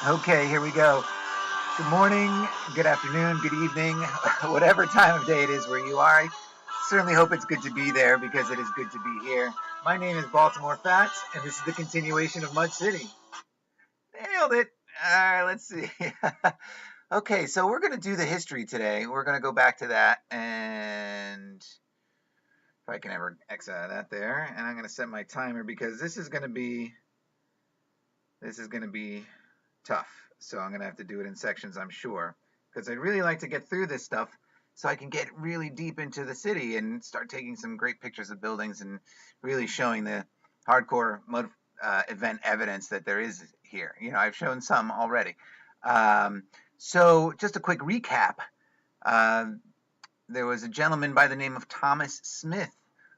Okay, here we go. Good morning, good afternoon, good evening, whatever time of day it is where you are. I certainly hope it's good to be there because it is good to be here. My name is Baltimore Fats, and this is the continuation of Mud City. Nailed it. All right, let's see. Okay, so we're going to do the history today. We're going to go back to that, and if I can ever X out of that there, and I'm going to set my timer because this is going to be tough. So I'm going to have to do it in sections, I'm sure, because I'd really like to get through this stuff so I can get really deep into the city and start taking some great pictures of buildings and really showing the hardcore mud event evidence that there is here. I've shown some already. So just a quick recap. Uh, there was a gentleman by the name of Thomas Smith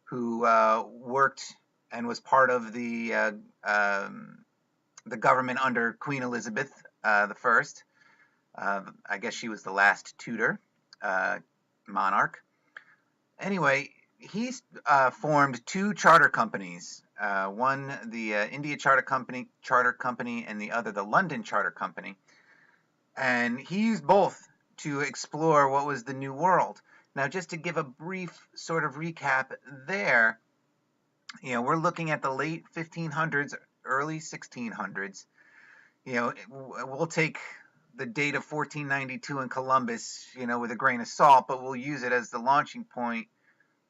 who worked and was part of the government under Queen Elizabeth the First. I guess she was the last Tudor monarch. Anyway, he formed two charter companies. One, the India Charter Company, and the other, the London Charter Company. And he used both to explore what was the New World. Now, just to give a brief sort of recap there, we're looking at the late 1500s, early 1600s. We'll take the date of 1492 in Columbus, with a grain of salt, but we'll use it as the launching point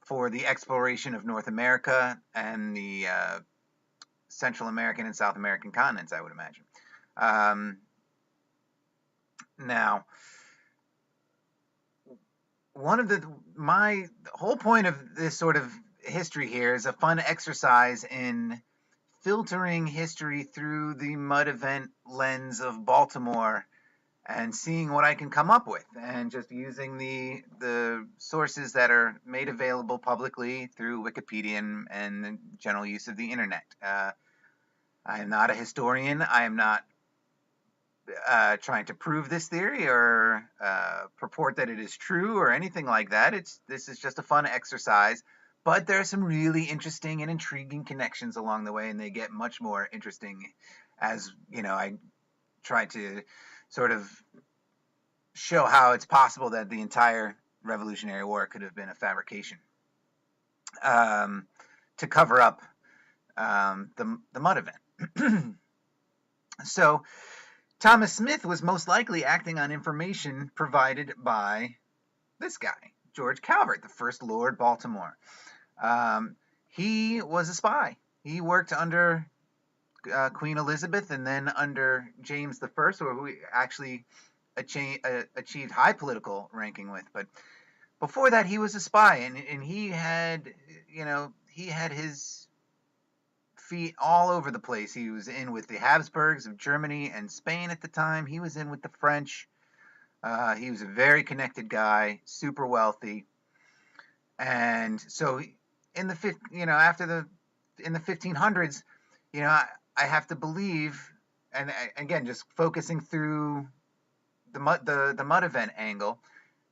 for the exploration of North America and the Central American and South American continents, I would imagine. Now, my whole point of this sort of history here is a fun exercise in filtering history through the mud event lens of Baltimore and seeing what I can come up with, and just using the sources that are made available publicly through Wikipedia and the general use of the internet. I am not a historian. I am not trying to prove this theory or purport that it is true or anything like that. This is just a fun exercise. But there are some really interesting and intriguing connections along the way, and they get much more interesting as, I try to sort of show how it's possible that the entire Revolutionary War could have been a fabrication to cover up the mud event. So Thomas Smith was most likely acting on information provided by this guy, George Calvert, the first Lord Baltimore. He was a spy. He worked under Queen Elizabeth and then under James the First, who we actually achieved high political ranking with. But before that, he was a spy, and he had his feet all over the place. He was in with the Habsburgs of Germany and Spain at the time. He was in with the French. He was a very connected guy, super wealthy, and so in the 1500s, I have to believe, and again, just focusing through the mud event angle,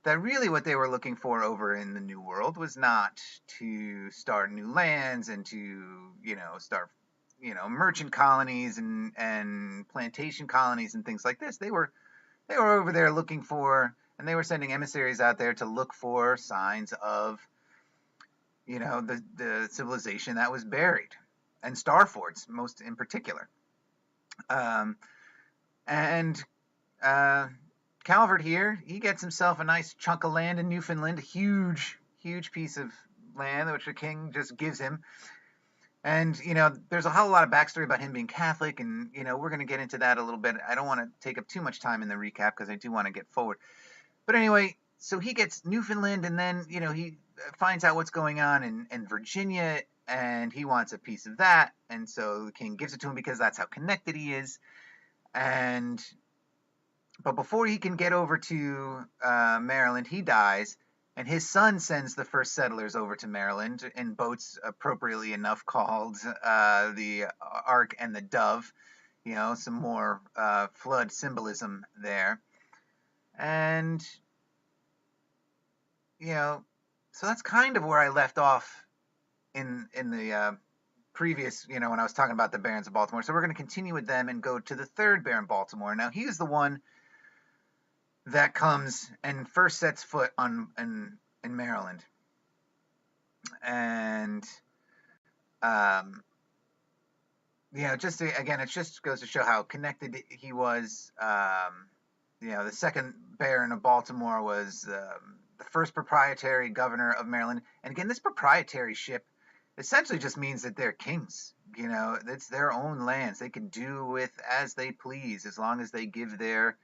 that really what they were looking for over in the New World was not to start new lands and to start merchant colonies and plantation colonies and things like this. They were over there looking for, and they were sending emissaries out there to look for signs of the civilization that was buried, and star forts most in particular. And Calvert here, he gets himself a nice chunk of land in Newfoundland, a huge piece of land which the king just gives him. And there's a whole lot of backstory about him being Catholic, and we're going to get into that a little bit. I don't want to take up too much time in the recap because I do want to get forward. But anyway, so he gets Newfoundland, and then he finds out what's going on in Virginia, and he wants a piece of that, and so the king gives it to him because that's how connected he is. But before he can get over to Maryland, he dies, and his son sends the first settlers over to Maryland in boats appropriately enough called the Ark and the Dove. Some more flood symbolism there. And so that's kind of where I left off in the previous, when I was talking about the barons of Baltimore. So we're going to continue with them and go to the third baron Baltimore. Now he is the one that comes and first sets foot in Maryland, and again, it just goes to show how connected he was. The second baron of Baltimore was the first proprietary governor of Maryland, and again, this proprietaryship essentially just means that they're kings. It's their own lands. They can do with as they please as long as they give their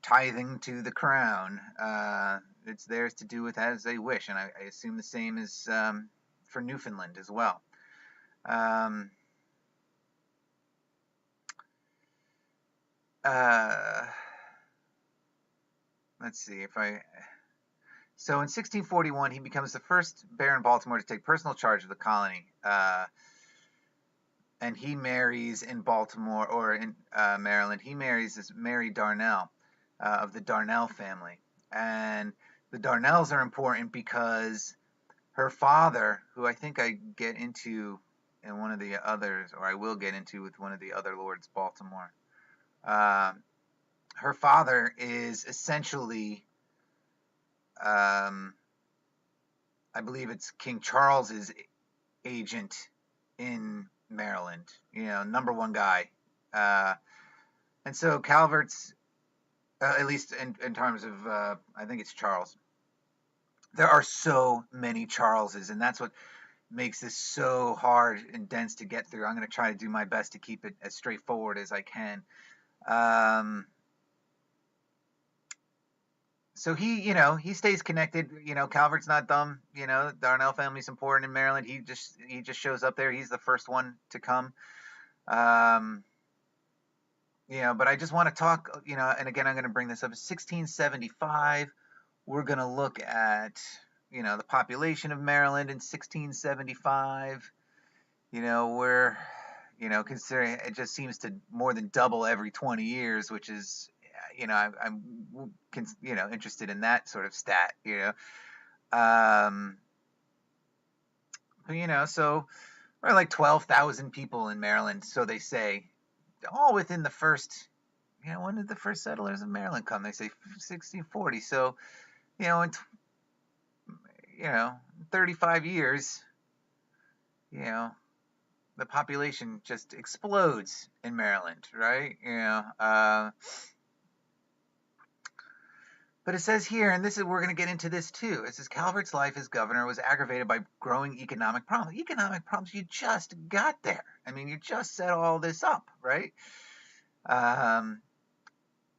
tithing to the crown. It's theirs to do with as they wish, and I assume the same is for Newfoundland as well. Let's see if I. So in 1641, he becomes the first Baron of Baltimore to take personal charge of the colony. And he marries in Baltimore, or in Maryland, he marries this Mary Darnell of the Darnell family. And the Darnells are important because her father, who I think I get into in one of the others, or I will get into with one of the other Lords Baltimore, her father is essentially, I believe it's King Charles's agent in Maryland, number one guy. And so Calvert's, at least in terms of, I think it's Charles. There are so many Charleses, and that's what makes this so hard and dense to get through. I'm going to try to do my best to keep it as straightforward as I can. So he stays connected. Calvert's not dumb. The Darnell family's important in Maryland. He just shows up there. He's the first one to come. But I just want to talk, and again, I'm going to bring this up. 1675, we're going to look at, the population of Maryland in 1675. We're, considering it just seems to more than double every 20 years, which is, I'm interested in that sort of stat, so we're like 12,000 people in Maryland, so they say, all within the first, when did the first settlers of Maryland come? They say 1640. So, in 35 years, the population just explodes in Maryland, right? But it says here, and we're going to get into this too. It says Calvert's life as governor was aggravated by growing economic problems. Economic problems, you just got there. I mean, you just set all this up, right?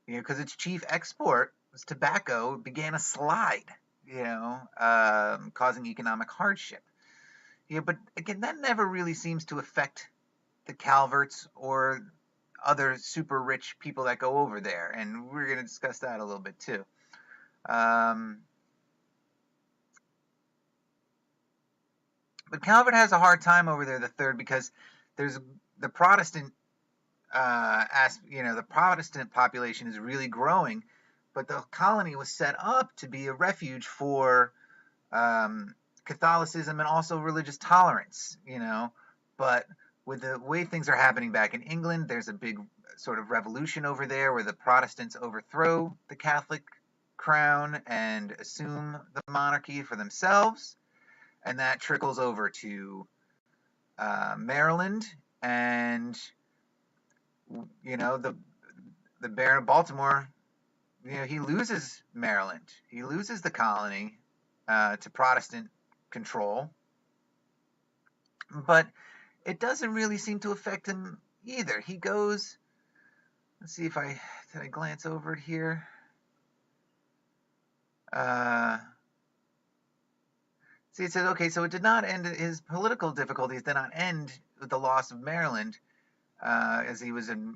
Because its chief export was tobacco, began a slide, causing economic hardship. But again, that never really seems to affect the Calverts or other super rich people that go over there, and we're going to discuss that a little bit too. But Calvert has a hard time over there, the third, because there's the Protestant, the Protestant population is really growing, but the colony was set up to be a refuge for Catholicism and also religious tolerance, But with the way things are happening back in England, there's a big sort of revolution over there where the Protestants overthrow the Catholic crown and assume the monarchy for themselves, and that trickles over to Maryland, and the Baron of Baltimore, he loses Maryland, he loses the colony to Protestant control, but it doesn't really seem to affect him either. He goes, let's see if did I glance over it here? See, it says, okay, so it did not end, his political difficulties did not end with the loss of Maryland, as he was in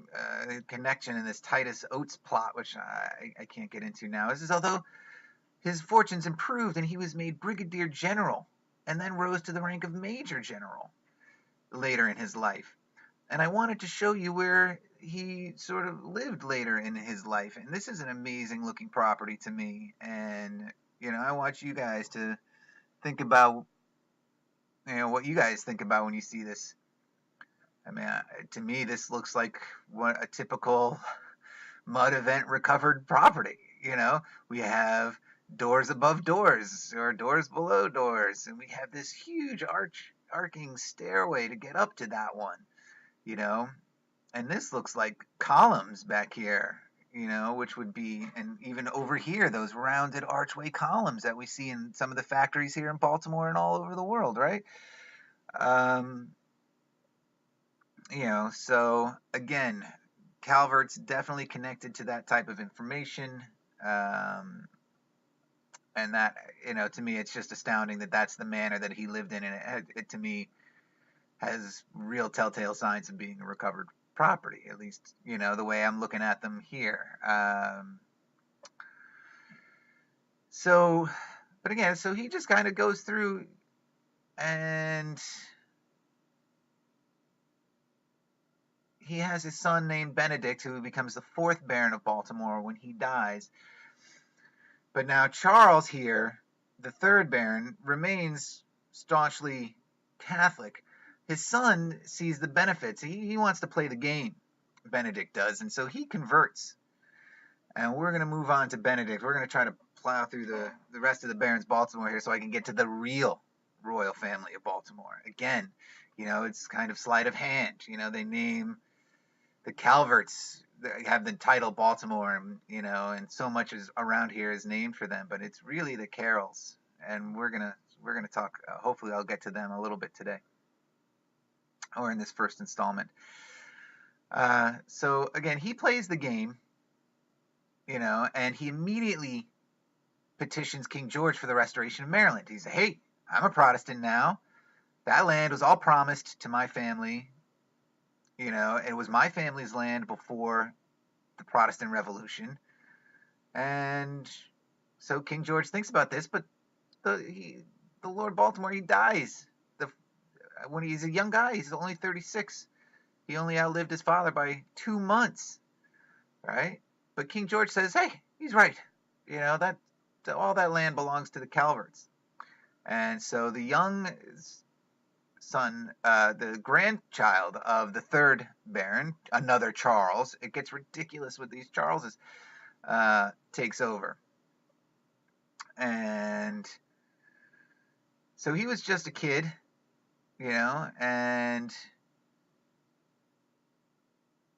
connection in this Titus Oates plot, which I can't get into now. This is although his fortunes improved and he was made brigadier general and then rose to the rank of major general later in his life. And I wanted to show you where he sort of lived later in his life. And this is an amazing looking property to me. And, I want you guys to think about what you guys think about when you see this. I mean, to me, this looks like what a typical mud event recovered property. We have doors above doors or doors below doors, and we have this huge arcing stairway to get up to that one. You know, and this looks like columns back here. Which would be, and even over here, those rounded archway columns that we see in some of the factories here in Baltimore and all over the world, right? Um, so again, Calvert's definitely connected to that type of information. Um, and that, to me, it's just astounding that that's the manor that he lived in. And it to me, has real telltale signs of being a recovered property, at least, the way I'm looking at them here. So, but again, so he just kind of goes through and he has his son named Benedict, who becomes the fourth Baron of Baltimore when he dies. But now Charles here, the third Baron, remains staunchly Catholic. His son sees the benefits. He wants to play the game, Benedict does, and so he converts. And we're going to move on to Benedict. We're going to try to plow through the rest of the Barons Baltimore here so I can get to the real royal family of Baltimore. Again, it's kind of sleight of hand. They name the Calverts, they have the title Baltimore, and so much is around here is named for them, but it's really the Carrolls, and we're gonna talk. Hopefully, I'll get to them a little bit today, or in this first installment. So again, he plays the game, and he immediately petitions King George for the restoration of Maryland. He said, "Hey, I'm a Protestant now. That land was all promised to my family. It was my family's land before the Protestant Revolution." And so King George thinks about this, but the Lord Baltimore, he dies when he's a young guy. He's only 36. He only outlived his father by 2 months, right? But King George says, "Hey, he's right. That all that land belongs to the Calverts." And so the young son, the grandchild of the third Baron, another Charles, it gets ridiculous with these Charleses, takes over. And so he was just a kid, and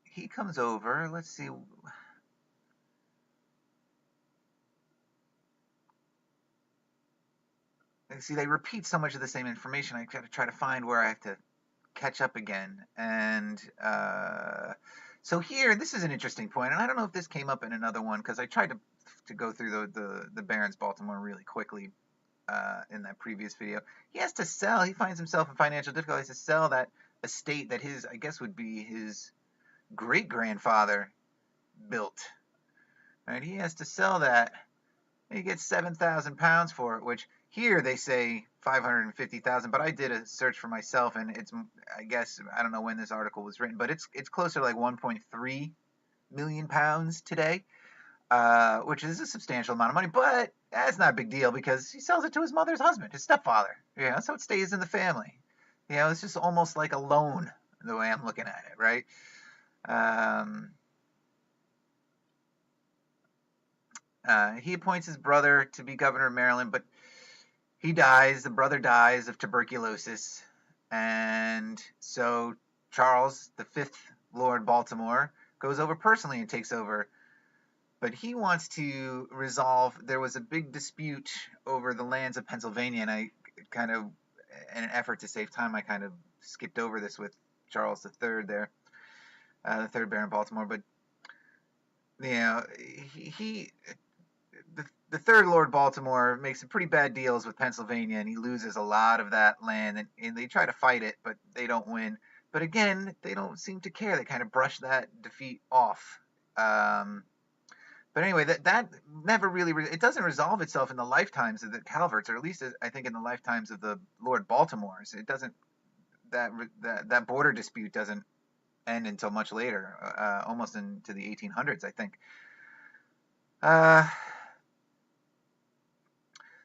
he comes over. Let's see. See, they repeat so much of the same information. I got to try to find where I have to catch up again. And so here, this is an interesting point, and I don't know if this came up in another one because I tried to go through the Barons Baltimore really quickly in that previous video. He has to sell. He finds himself in financial difficulties to sell that estate that I guess would be his great grandfather built. Right? He has to sell that. He gets £7,000 for it, which here they say 550,000, but I did a search for myself, and it's, I guess, I don't know when this article was written, but it's closer to like 1.3 million pounds today, which is a substantial amount of money, but that's not a big deal because he sells it to his mother's husband, his stepfather, so it stays in the family. It's just almost like a loan, the way I'm looking at it, right? He appoints his brother to be governor of Maryland, but he dies. The brother dies of tuberculosis. And so Charles, the fifth Lord Baltimore, goes over personally and takes over. But he wants to resolve, there was a big dispute over the lands of Pennsylvania, and I kind of, in an effort to save time, I kind of skipped over this with Charles III there, the third Baron of Baltimore. But, the third Lord Baltimore makes some pretty bad deals with Pennsylvania, and he loses a lot of that land, and they try to fight it, but they don't win. But again, they don't seem to care. They kind of brush that defeat off. But anyway, that never really, it doesn't resolve itself in the lifetimes of the Calverts, or at least I think in the lifetimes of the Lord Baltimores. It doesn't, that border dispute doesn't end until much later, almost into the 1800s, I think.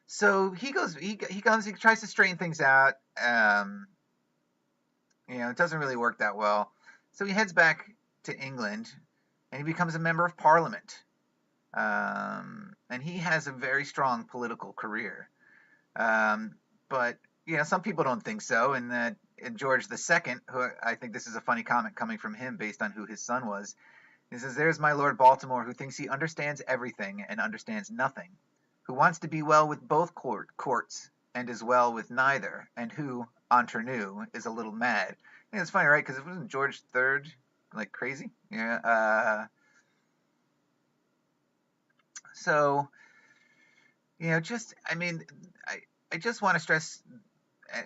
So he comes, he tries to straighten things out. It doesn't really work that well. So he heads back to England, and he becomes a member of Parliament. And he has a very strong political career. But some people don't think so, and that George II, who I think this is a funny comment coming from him based on who his son was. He says, "There's my Lord Baltimore, who thinks he understands everything and understands nothing, who wants to be well with both courts and is well with neither, and who, entre nous, is a little mad." And it's funny, right? Because it wasn't George III like crazy, yeah. So I just want to stress,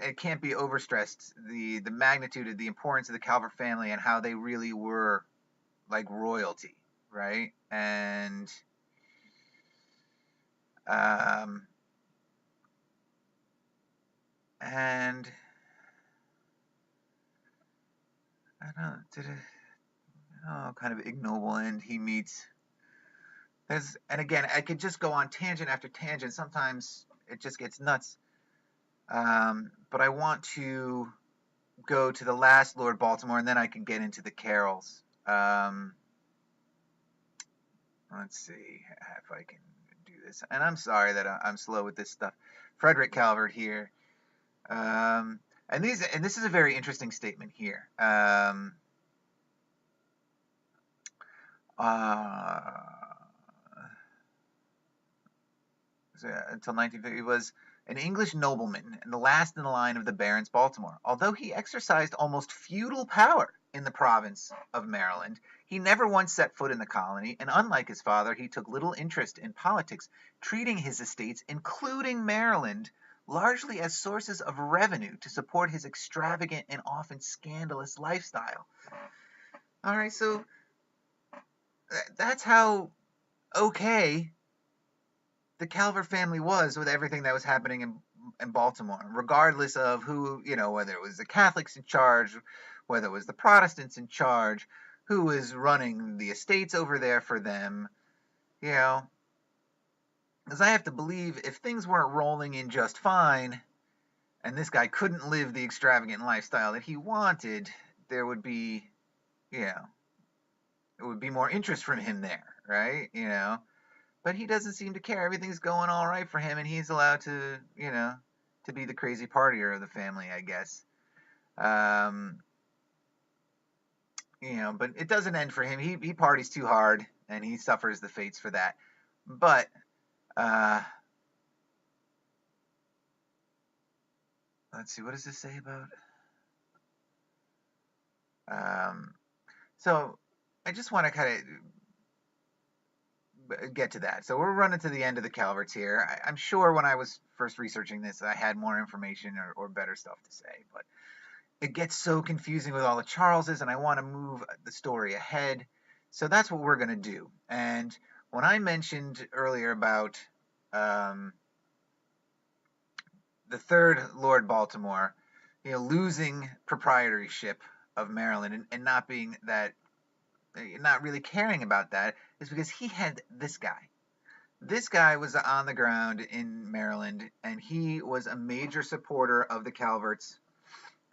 it can't be overstressed, the magnitude of the importance of the Calvert family and how they really were like royalty, right? Um, and I don't know, kind of ignoble end he meets. And again, I could just go on tangent after tangent. Sometimes it just gets nuts. But I want to go to the last Lord Baltimore, and then I can get into the carols. Let's see if I can do this. And I'm sorry that I'm slow with this stuff. Frederick Calvert here. And this is a very interesting statement here. Until 1950, he was an English nobleman and the last in the line of the barons Baltimore. Although he exercised almost feudal power in the province of Maryland, he never once set foot in the colony, and unlike his father, he took little interest in politics, treating his estates, including Maryland, largely as sources of revenue to support his extravagant and often scandalous lifestyle. All right, so that's how okay the Calvert family was with everything that was happening in Baltimore, regardless of who, whether it was the Catholics in charge, whether it was the Protestants in charge, who was running the estates over there for them, because I have to believe if things weren't rolling in just fine, and this guy couldn't live the extravagant lifestyle that he wanted, there would be, it would be more interest from him there, right? But he doesn't seem to care. Everything's going all right for him, and he's allowed to, to be the crazy partier of the family, I guess. But it doesn't end for him. He parties too hard, and he suffers the fates for that. But let's see, what does this say about? So I just want to kind of get to that. So we're running to the end of the Calverts here. I'm sure when I was first researching this, I had more information or better stuff to say, but it gets so confusing with all the Charleses, and I want to move the story ahead. So that's what we're going to do. And when I mentioned earlier about the third Lord Baltimore, losing proprietorship of Maryland and not being that, not really caring about that, is because he had this guy. This guy was on the ground in Maryland, and he was a major supporter of the Calverts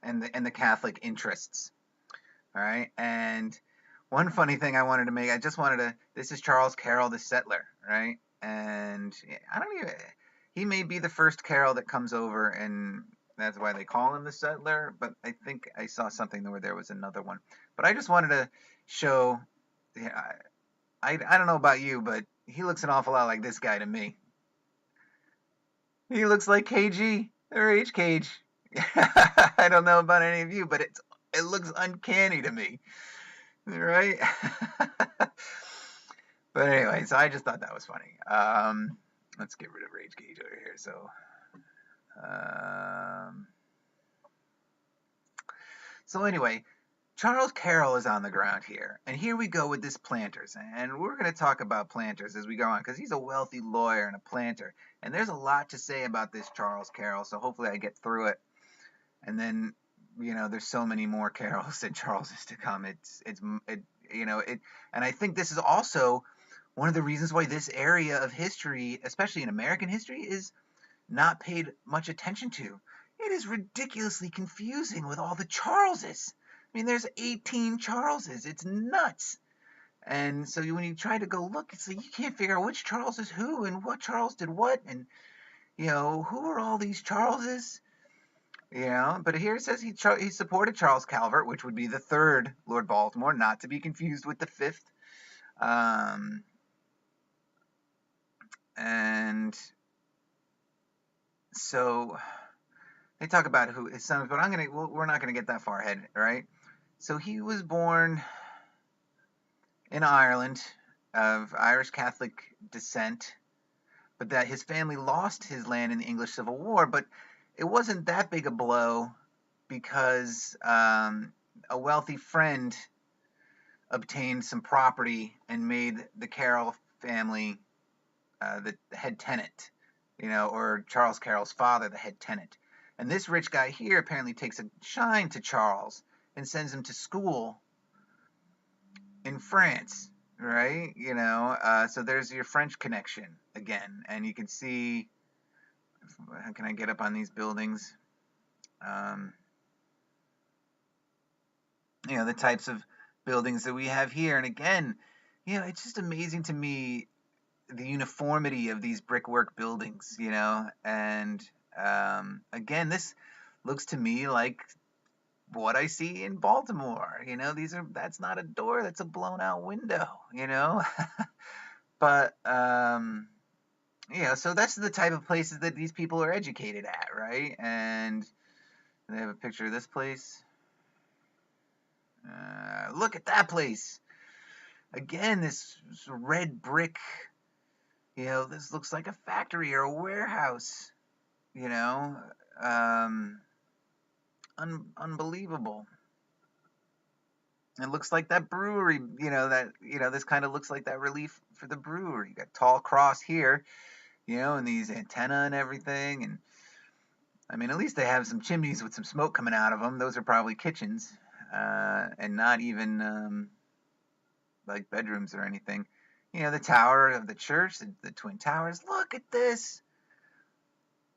and the Catholic interests. All right, and one funny thing I wanted to make, this is Charles Carroll, the settler, right? And he may be the first Carroll that comes over, and that's why they call him the settler, but I think I saw something where there was another one. But I just wanted to show, I don't know about you, but he looks an awful lot like this guy to me. He looks like KG, or H. Cage. I don't know about any of you, but it looks uncanny to me, right? But anyway, so I just thought that was funny. Let's get rid of Rage Cage over here. So anyway, Charles Carroll is on the ground here, and here we go with this planters, and we're going to talk about planters as we go on, because he's a wealthy lawyer and a planter, and there's a lot to say about this Charles Carroll, so hopefully I get through it. And then, there's so many more Carrolls and Charleses to come. And I think this is also one of the reasons why this area of history, especially in American history, is not paid much attention to. It is ridiculously confusing with all the Charleses. I mean, there's 18 Charleses. It's nuts. And so when you try to go look, it's like you can't figure out which Charles is who and what Charles did what, and who are all these Charleses? But here it says he supported Charles Calvert, which would be the third Lord Baltimore, not to be confused with the fifth. And so they talk about who his son was, but we're not gonna get that far ahead, right? So he was born in Ireland of Irish Catholic descent, but that his family lost his land in the English Civil War, but it wasn't that big a blow because a wealthy friend obtained some property and made the Carroll family the head tenant, or Charles Carroll's father the head tenant. And this rich guy here apparently takes a shine to Charles and sends him to school in France, right? So there's your French connection again. And you can see, how can I get up on these buildings? The types of buildings that we have here. And again, it's just amazing to me the uniformity of these brickwork buildings, and again, this looks to me like what I see in Baltimore. That's not a door, that's a blown out window, but so that's the type of places that these people are educated at, right? And they have a picture of this place. Look at that place. Again, this red brick, this looks like a factory or a warehouse, unbelievable. It looks like that brewery, this kind of looks like that relief for the brewery. You got tall cross here, and these antenna and everything. And I mean, at least they have some chimneys with some smoke coming out of them. Those are probably kitchens, and not even like bedrooms or anything. The tower of the church, the Twin Towers. Look at this.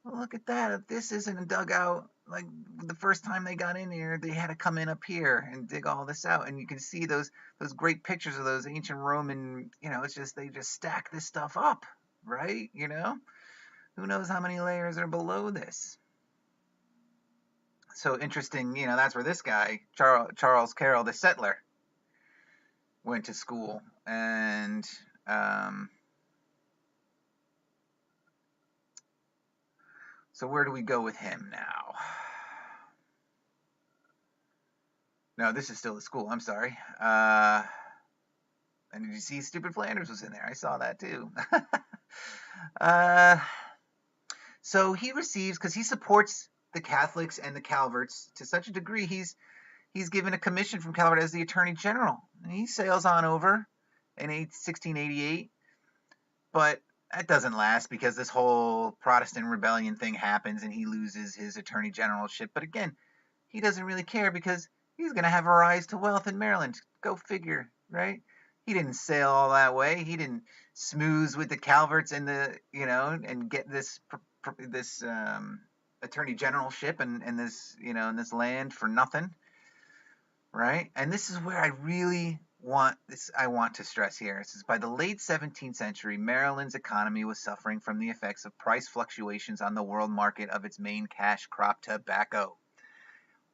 Look at that. If this isn't a dugout, like the first time they got in here, they had to come in up here and dig all this out. And you can see those great pictures of those ancient Roman, it's just, they just stack this stuff up, right? Who knows how many layers are below this? So interesting, that's where this guy, Charles Carroll, the settler, went to school. And so where do we go with him now? No, this is still the school. I'm sorry. And did you see Stupid Flanders was in there? I saw that too. So he receives, because he supports the Catholics and the Calverts to such a degree, he's given a commission from Calvert as the Attorney General. And he sails on over in 1688, but that doesn't last because this whole Protestant rebellion thing happens and he loses his Attorney Generalship. But again, he doesn't really care because he's going to have a rise to wealth in Maryland. Go figure, right? He didn't sail all that way. He didn't smooth with the Calverts and and get this Attorney Generalship and this, in this land for nothing, right? And this is where I really want to stress here. It says, by the late 17th century, Maryland's economy was suffering from the effects of price fluctuations on the world market of its main cash crop, tobacco.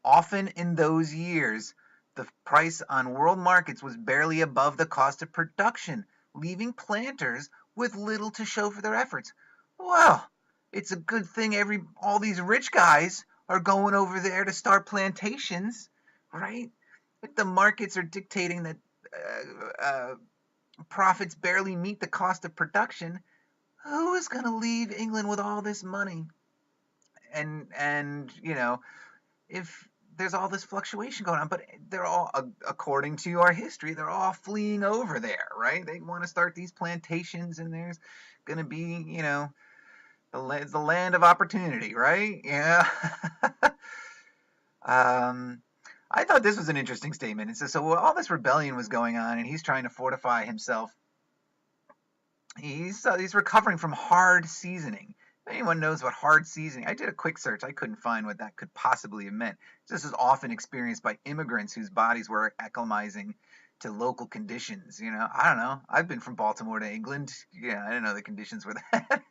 Often in those years, the price on world markets was barely above the cost of production, leaving planters with little to show for their efforts. Well, it's a good thing all these rich guys are going over there to start plantations, right? If the markets are dictating that profits barely meet the cost of production, who is going to leave England with all this money? And if there's all this fluctuation going on, but they're all, according to our history, they're all fleeing over there, right? They want to start these plantations, and there's going to be, the land of opportunity, right? Yeah. I thought this was an interesting statement. It says, so all this rebellion was going on, and he's trying to fortify himself. He's recovering from hard seasoning. If anyone knows what hard seasoning, I did a quick search. I couldn't find what that could possibly have meant. This is often experienced by immigrants whose bodies were acclimatizing to local conditions. I don't know. I've been from Baltimore to England. Yeah, I didn't know the conditions were that.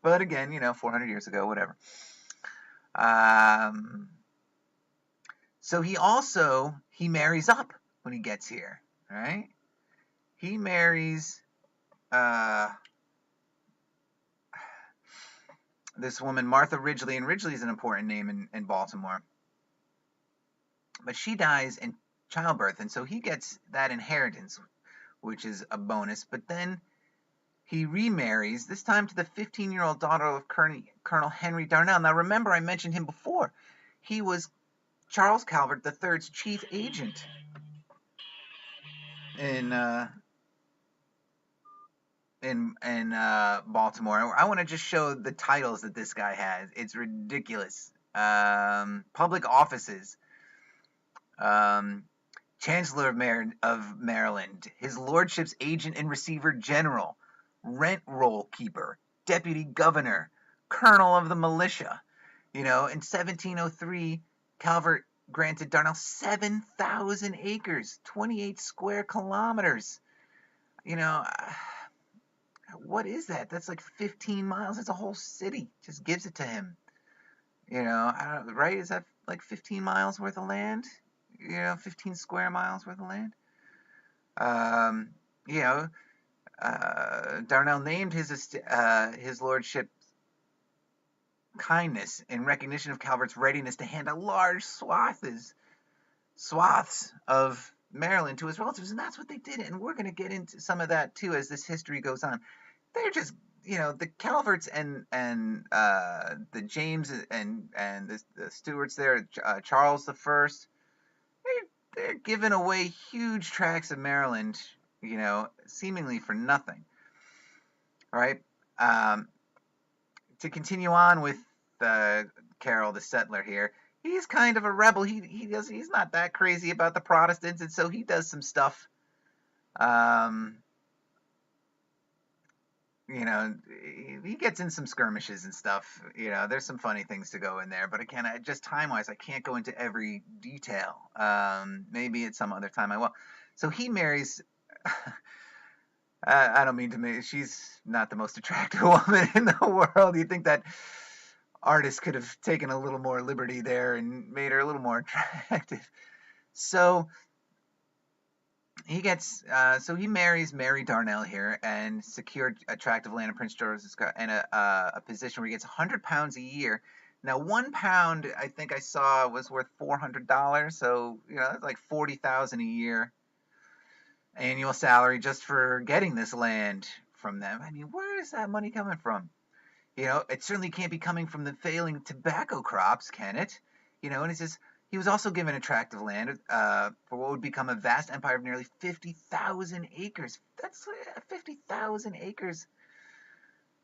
But again, 400 years ago, whatever. Um, so he marries up when he gets here, right? He marries uh, this woman, Martha Ridgely, and Ridgely is an important name in Baltimore. But she dies in childbirth, and so he gets that inheritance, which is a bonus. But then he remarries, this time to the 15-year-old daughter of Colonel Henry Darnell. Now remember, I mentioned him before. He was Charles Calvert III's chief agent in Baltimore. I want to just show the titles that this guy has. It's ridiculous. Public offices. Chancellor of Maryland, His Lordship's Agent and Receiver General, Rent Roll Keeper, Deputy Governor, Colonel of the Militia. In 1703, Calvert granted Darnell 7,000 acres, 28 square kilometers. What is that? That's like 15 miles. It's a whole city. Just gives it to him. I don't, right? Is that like 15 miles worth of land? 15 square miles worth of land. Darnell named his lordship kindness in recognition of Calvert's readiness to hand out large swaths of Maryland to his relatives, and that's what they did. And we're going to get into some of that too as this history goes on. They're just, the Calverts and the James and the Stuarts there, Charles the First. They're giving away huge tracts of Maryland, seemingly for nothing. All right. To continue on with Carroll, the settler here, he's kind of a rebel. He's not that crazy about the Protestants, and so he does some stuff. He gets in some skirmishes and stuff. There's some funny things to go in there, but again, just time-wise, I can't go into every detail. Maybe at some other time I will. So he marries. I don't mean to make. She's not the most attractive woman in the world. You'd think that artist could have taken a little more liberty there and made her a little more attractive. So he marries Mary Darnell here and secured a tract of land in Prince George's and a position where he gets £100 a year. Now, £1 I think I saw was worth $400, so that's like $40,000 a year annual salary just for getting this land from them. I mean, where is that money coming from? It certainly can't be coming from the failing tobacco crops, can it? And he says he was also given a tract of land for what would become a vast empire of nearly 50,000 acres. That's 50,000 acres,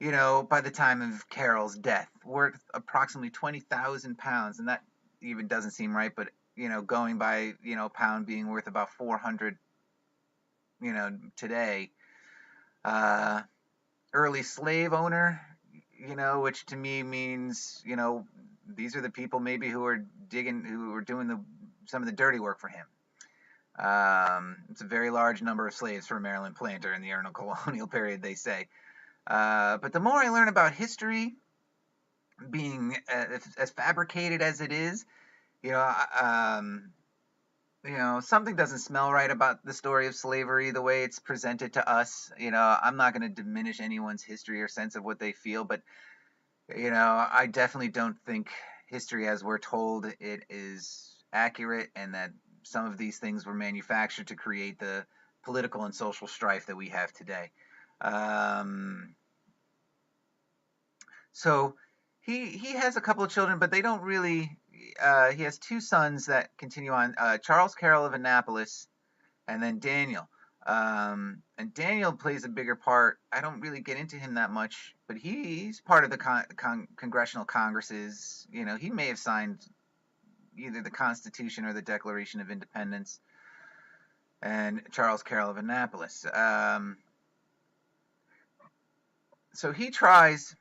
by the time of Carroll's death, worth approximately £20,000. And that even doesn't seem right, but, going by, a pound being worth about 400, today. Early slave owner, which to me means, these are the people maybe who are doing some of the dirty work for him. It's a very large number of slaves for a Maryland planter in the early colonial period, they say. But the more I learn about history, being as fabricated as it is, something doesn't smell right about the story of slavery, the way it's presented to us. I'm not going to diminish anyone's history or sense of what they feel, but, I definitely don't think history as we're told it is accurate, and that some of these things were manufactured to create the political and social strife that we have today. So he has a couple of children, but they don't really. He has two sons that continue on. Charles Carroll of Annapolis, and then Daniel. And Daniel plays a bigger part. I don't really get into him that much, but he's part of the congressional congresses. He may have signed either the Constitution or the Declaration of Independence. And Charles Carroll of Annapolis. So he tries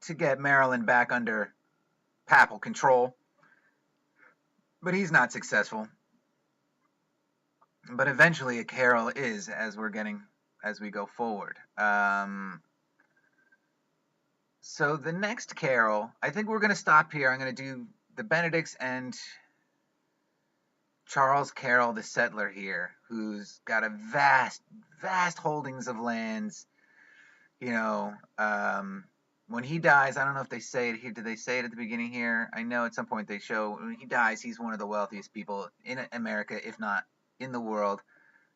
to get Maryland back under papal control, but he's not successful. But eventually a carol is, as we go forward. So the next carol, I think we're going to stop here. I'm going to do the Benedicts and Charles Carroll, the settler here, who's got a vast holdings of lands. You know, when he dies, I don't know if they say it here. Did they say it at the beginning here? I know at some point they show when he dies, he's one of the wealthiest people in America, if not in the world.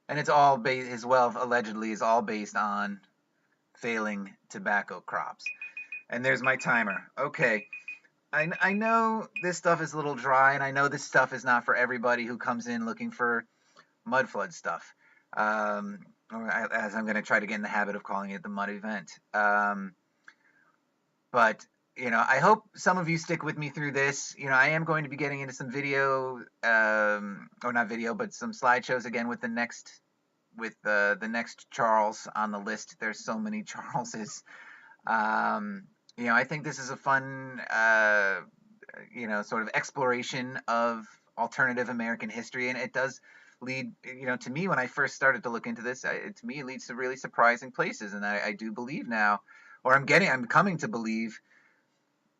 And it's all his wealth allegedly is all based on failing tobacco crops. And there's my timer. Okay. I know this stuff is a little dry, and I know this stuff is not for everybody who comes in looking for mud flood stuff. Or as I'm going to try to get in the habit of calling it the mud event. But I hope some of you stick with me through this. I am going to be getting into some video, or not video, but some slideshows again with the next Charles on the list. There's so many Charleses. I think this is a fun, sort of exploration of alternative American history, and it does lead, to me when I first started to look into this, to me it leads to really surprising places, and I do believe now, or I'm coming to believe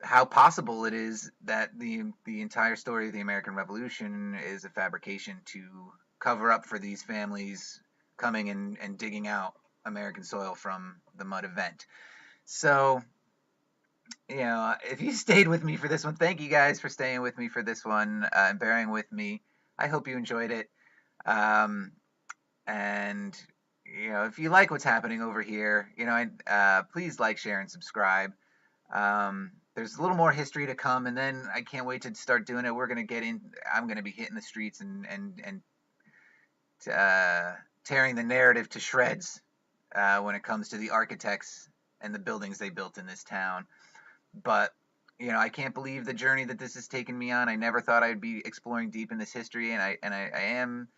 how possible it is that the entire story of the American Revolution is a fabrication to cover up for these families coming and digging out American soil from the mud event. So, if you stayed with me for this one, thank you guys for staying with me for this one and bearing with me. I hope you enjoyed it. And if you like what's happening over here, please like, share, and subscribe. There's a little more history to come, and then I can't wait to start doing it. I'm going to be hitting the streets and tearing the narrative to shreds when it comes to the architects and the buildings they built in this town. But I can't believe the journey that this has taken me on. I never thought I'd be exploring deep in this history, and I am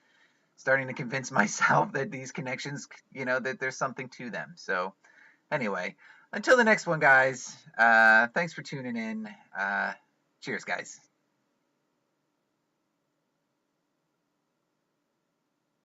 starting to convince myself that these connections, that there's something to them. So anyway, until the next one, guys, thanks for tuning in. Cheers, guys.